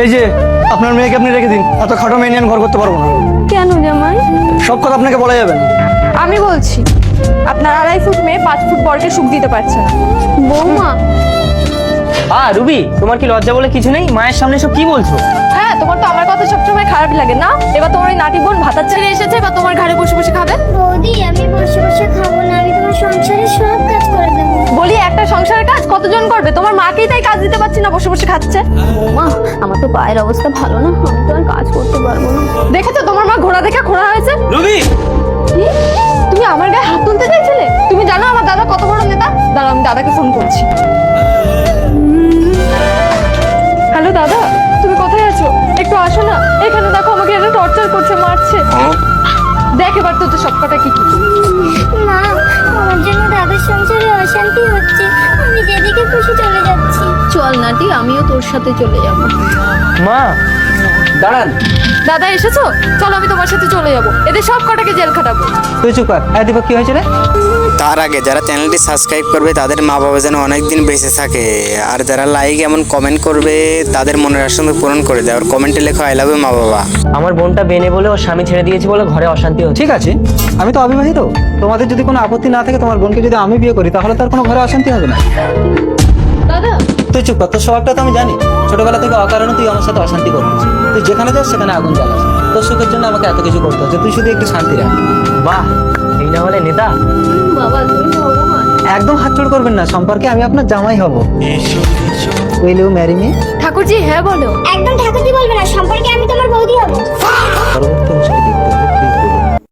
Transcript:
এই যে আপনার মেয়েকে আপনি রেখে দিন, এত খাটো মেয়ে নিয়ে আমি ঘর করতে পারবো না। কেন জামাই? সব কথা আপনাকে বলা যাবে না। আমি বলছি, আপনার 2.5 ফুট মেয়ে 5 ফুট বরকে সুখ দিতে পারছে না। বৌমা, রুবি, তোমার কি লজ্জা বলে কিছু নেই? মায়ের সামনে সব কি বলছো? হ্যাঁ তোমার তো আমার কথা সবসময় খারাপ লাগে না? এবার তোমার ওই নাটি বোন ভাতার ছেড়ে এসেছে, এবার তোমার ঘরে বসে বসে খাবে। বৌদি, আমি বসে বসে খাবো না, আমি তোমার সংসারে সব কাজ করে দেবো। বলি একটা সংসারের কাজ কতজন করবে? তোমার মাকেই তাই কাজ দিতে পারছি না, বসে বসে খাচ্ছে। বৌমা, আমার তো পায়ের অবস্থা ভালো না, আমি তো আর কাজ করতে পারবো না। দেখেছো তোমার মা ঘোড়া দেখে খোড়া হয়েছে? রুবি, কি? তুমি আমার গায়ে হাত তুলতে চাইছিলে? তুমি জানো আমার দাদা কত বড় নেতা? দাঁড়াও, আমি দাদাকে ফোন করছি। হ্যালো দাদা, তুমি কোথায় আছো? একটু আসো না, এখানে দেখো আমাকে এটা টর্চার করছে, মারছে। দেখ এবার তো সব কটা কি কি। মা, আমার জন্য দাদার সংসারে অশান্তি হচ্ছে, আমি যেদিকে খুশি চলে যাচ্ছি। চল নাটি, আমিও তোর সাথে চলে যাব। মা দাঁড়ান। দাদা এসেছো? চলো আমি তোমার সাথে চলে যাবো, এদের সব কটাকে জেল খাটাবো। তুই চুপ কর। দীপক, কি হয়েছে রে? তার আগে যারা চ্যানেলটি সাবস্ক্রাইব করবে তাদের মা বাবা যেন অনেক দিন বেঁচে থাকে, আর যারা লাইক এমন কমেন্ট করবে তাদের মনের আশঙ্কা পূরণ করে দেয়। আর কমেন্টে লেখো আই লাভ ইউ মা বাবা। আমার বোনটা বেনে বলে ওর স্বামী ছেড়ে দিয়েছে বলে ঘরে অশান্তি হচ্ছে। ঠিক আছে, আমি তো অবিবাহিত। তোমাদের যদি কোনো আপত্তি না থাকে, তোমার বোনকে যদি আমি বিয়ে করি, তাহলে তার কোনো ঘরে অশান্তি হবে না। দাদা তুই চুপ কর, তোর স্বভাবটা তো আমি জানি। ছোটবেলা থেকে অকারণে তুই আমার সাথে অশান্তি করছিস। তুই যেখানে যাস সেখানে আগুন জ্বালাস। তোর সুখের জন্য আমাকে এত কিছু করতে হচ্ছে, তুই শুধু একটু শান্তি রাখ। বাহ, এই না হলে নেতা। বাবা, তুমি ভগবান। একদম হাতছাড় করবেন না, সম্পর্কে আমি আপনার জামাই হব। Will you marry me? Thakurji হ্যাঁ বলো। একদম ঠাকুরজি বলবে না, সম্পর্কে আমি তোমার বৌদি হব। পরবর্তী অংশটি দেখতে হবে।